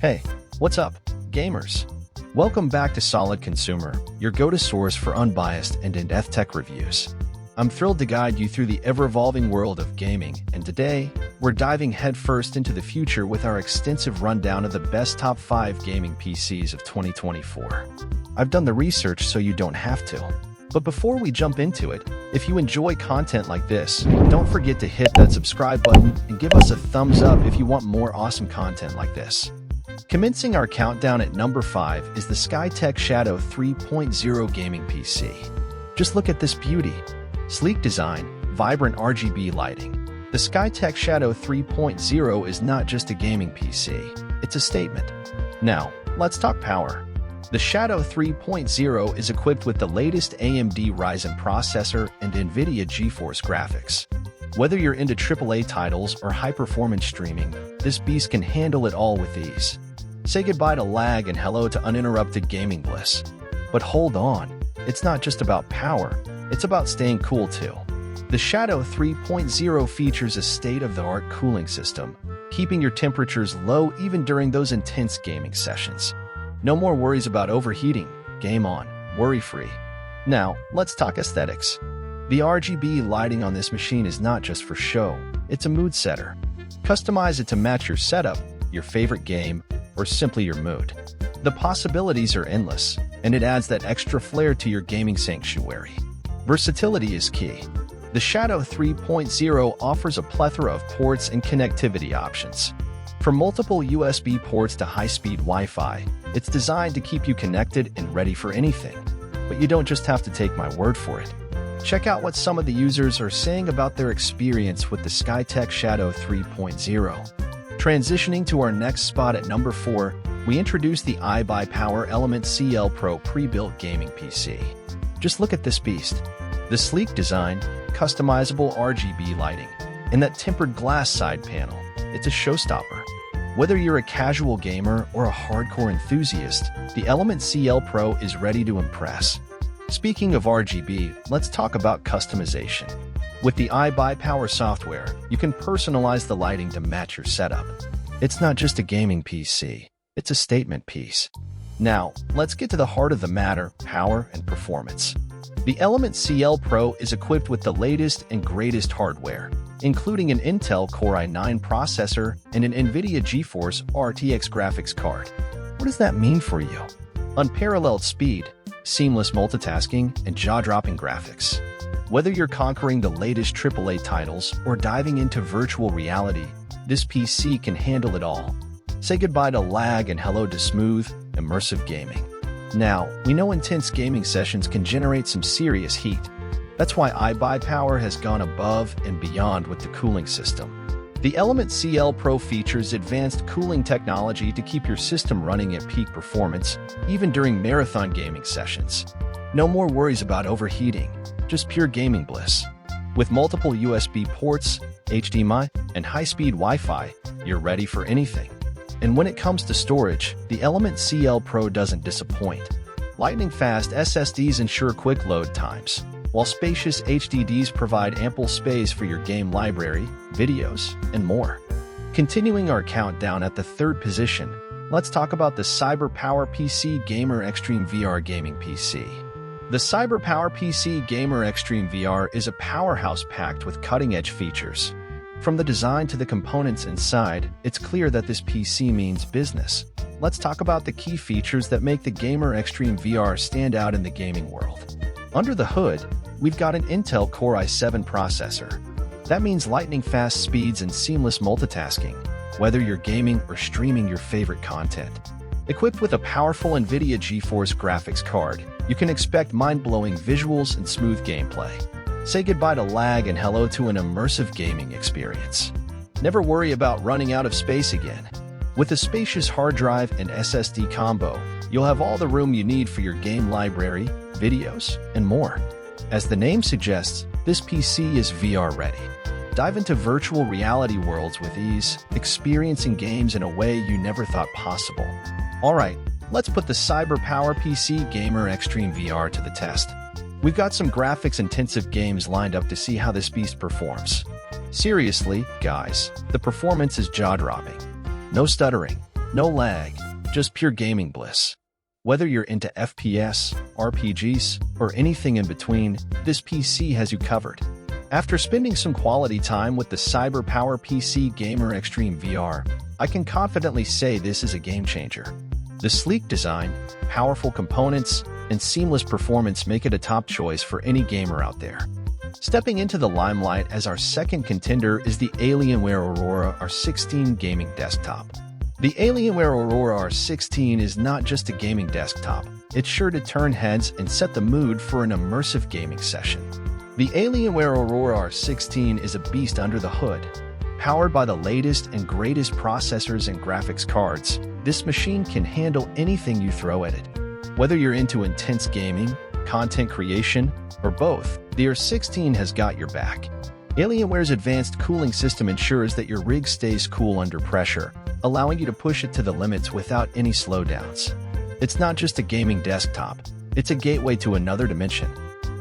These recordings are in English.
Hey, what's up, gamers? Welcome back to Solidconsumer, your go-to source for unbiased and in-depth tech reviews. I'm thrilled to guide you through the ever-evolving world of gaming, and today, we're diving headfirst into the future with our extensive rundown of the best top 5 gaming PCs of 2024. I've done the research so you don't have to. But before we jump into it, if you enjoy content like this, don't forget to hit that subscribe button and give us a thumbs up if you want more awesome content like this. Commencing our countdown at number 5 is the SkyTech Shadow 3.0 gaming PC. Just look at this beauty. Sleek design, vibrant RGB lighting. The SkyTech Shadow 3.0 is not just a gaming PC, it's a statement. Now, let's talk power. The Shadow 3.0 is equipped with the latest AMD Ryzen processor and NVIDIA GeForce graphics. Whether you're into AAA titles or high-performance streaming, this beast can handle it all with ease. Say goodbye to lag and hello to uninterrupted gaming bliss. But hold on, it's not just about power, it's about staying cool too. The Shadow 3.0 features a state-of-the-art cooling system, keeping your temperatures low even during those intense gaming sessions. No more worries about overheating, game on, worry-free. Now, let's talk aesthetics. The RGB lighting on this machine is not just for show, it's a mood setter. Customize it to match your setup, your favorite game, or simply your mood. The possibilities are endless, and it adds that extra flair to your gaming sanctuary. Versatility is key. The Shadow 3.0 offers a plethora of ports and connectivity options. From multiple USB ports to high-speed Wi-Fi, it's designed to keep you connected and ready for anything. But you don't just have to take my word for it. Check out what some of the users are saying about their experience with the SkyTech Shadow 3.0. Transitioning to our next spot at number 4, we introduce the iBuyPower Element CL Pro Prebuilt Gaming PC. Just look at this beast. The sleek design, customizable RGB lighting, and that tempered glass side panel, it's a showstopper. Whether you're a casual gamer or a hardcore enthusiast, the Element CL Pro is ready to impress. Speaking of RGB, let's talk about customization. With the iBuyPower software, you can personalize the lighting to match your setup. It's not just a gaming PC, it's a statement piece. Now, let's get to the heart of the matter, power and performance. The Element CL Pro is equipped with the latest and greatest hardware, including an Intel Core i9 processor and an NVIDIA GeForce RTX graphics card. What does that mean for you? Unparalleled speed, seamless multitasking, and jaw-dropping graphics. Whether you're conquering the latest AAA titles or diving into virtual reality, this PC can handle it all. Say goodbye to lag and hello to smooth, immersive gaming. Now, we know intense gaming sessions can generate some serious heat. That's why iBuyPower has gone above and beyond with the cooling system. The Element CL Pro features advanced cooling technology to keep your system running at peak performance, even during marathon gaming sessions. No more worries about overheating, just pure gaming bliss. With multiple USB ports, HDMI, and high-speed Wi-Fi, you're ready for anything. And when it comes to storage, the Element CL Pro doesn't disappoint. Lightning-fast SSDs ensure quick load times, while spacious HDDs provide ample space for your game library, videos, and more. Continuing our countdown at the 3rd position, let's talk about the CyberPower PC Gamer Extreme VR Gaming PC. The CyberPower PC Gamer Extreme VR is a powerhouse packed with cutting-edge features. From the design to the components inside, it's clear that this PC means business. Let's talk about the key features that make the Gamer Extreme VR stand out in the gaming world. Under the hood, we've got an Intel Core i7 processor. That means lightning-fast speeds and seamless multitasking, whether you're gaming or streaming your favorite content. Equipped with a powerful NVIDIA GeForce graphics card, you can expect mind-blowing visuals and smooth gameplay. Say goodbye to lag and hello to an immersive gaming experience. Never worry about running out of space again. With a spacious hard drive and SSD combo, you'll have all the room you need for your game library, videos, and more. As the name suggests, this PC is VR ready. Dive into virtual reality worlds with ease, experiencing games in a way you never thought possible. Alright, let's put the CyberPower PC Gamer Extreme VR to the test. We've got some graphics-intensive games lined up to see how this beast performs. Seriously, guys, the performance is jaw-dropping. No stuttering, No lag, just pure gaming bliss. Whether you're into FPS, RPGs, or anything in between, this PC has you covered. After spending some quality time with the CyberPower PC Gamer Extreme VR, I can confidently say this is a game changer. The sleek design, powerful components, and seamless performance make it a top choice for any gamer out there. Stepping into the limelight as our second contender is the Alienware Aurora R16 gaming desktop. The Alienware Aurora R16 is not just a gaming desktop, it's sure to turn heads and set the mood for an immersive gaming session. The Alienware Aurora R16 is a beast under the hood. Powered by the latest and greatest processors and graphics cards, this machine can handle anything you throw at it. Whether you're into intense gaming, content creation, or both, the R16 has got your back. Alienware's advanced cooling system ensures that your rig stays cool under pressure, allowing you to push it to the limits without any slowdowns. It's not just a gaming desktop, it's a gateway to another dimension.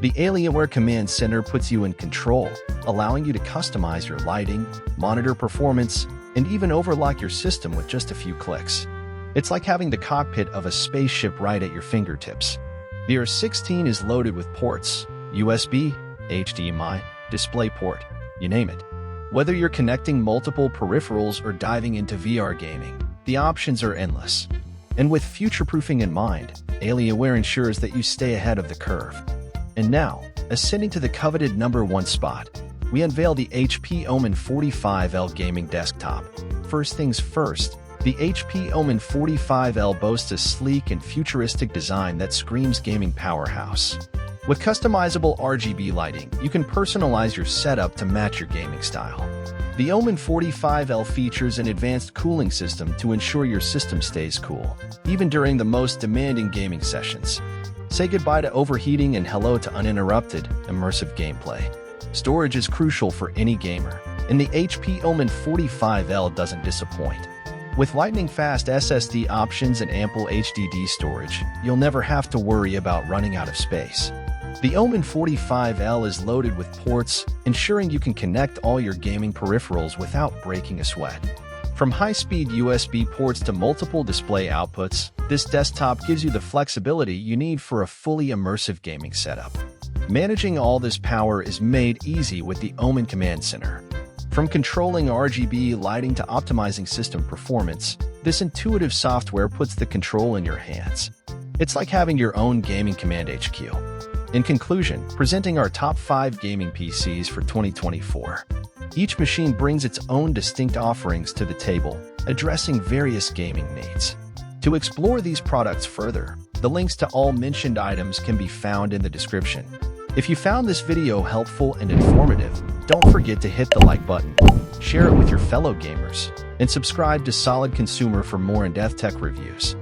The Alienware Command Center puts you in control, allowing you to customize your lighting, monitor performance, and even overlock your system with just a few clicks. It's like having the cockpit of a spaceship right at your fingertips. The R16 is loaded with ports, USB, HDMI, DisplayPort, you name it. Whether you're connecting multiple peripherals or diving into VR gaming, the options are endless. And with future-proofing in mind, Alienware ensures that you stay ahead of the curve. And now, ascending to the coveted #1 spot, we unveil the HP OMEN 45L gaming desktop. First things first, the HP OMEN 45L boasts a sleek and futuristic design that screams gaming powerhouse. With customizable RGB lighting, you can personalize your setup to match your gaming style. The OMEN 45L features an advanced cooling system to ensure your system stays cool, even during the most demanding gaming sessions. Say goodbye to overheating and hello to uninterrupted, immersive gameplay. Storage is crucial for any gamer, and the HP OMEN 45L doesn't disappoint. With lightning-fast SSD options and ample HDD storage, you'll never have to worry about running out of space. The OMEN 45L is loaded with ports, ensuring you can connect all your gaming peripherals without breaking a sweat. From high-speed USB ports to multiple display outputs, this desktop gives you the flexibility you need for a fully immersive gaming setup. Managing all this power is made easy with the OMEN Command Center. From controlling RGB lighting to optimizing system performance, this intuitive software puts the control in your hands. It's like having your own gaming command HQ. In conclusion, presenting our top 5 gaming PCs for 2024. Each machine brings its own distinct offerings to the table, addressing various gaming needs. To explore these products further, the links to all mentioned items can be found in the description. If you found this video helpful and informative, don't forget to hit the like button, share it with your fellow gamers, and subscribe to Solidconsumer for more in-depth tech reviews.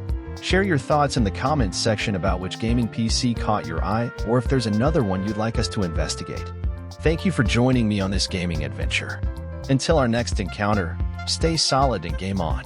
Share your thoughts in the comments section about which gaming PC caught your eye, or if there's another one you'd like us to investigate. Thank you for joining me on this gaming adventure. Until our next encounter, stay solid and game on.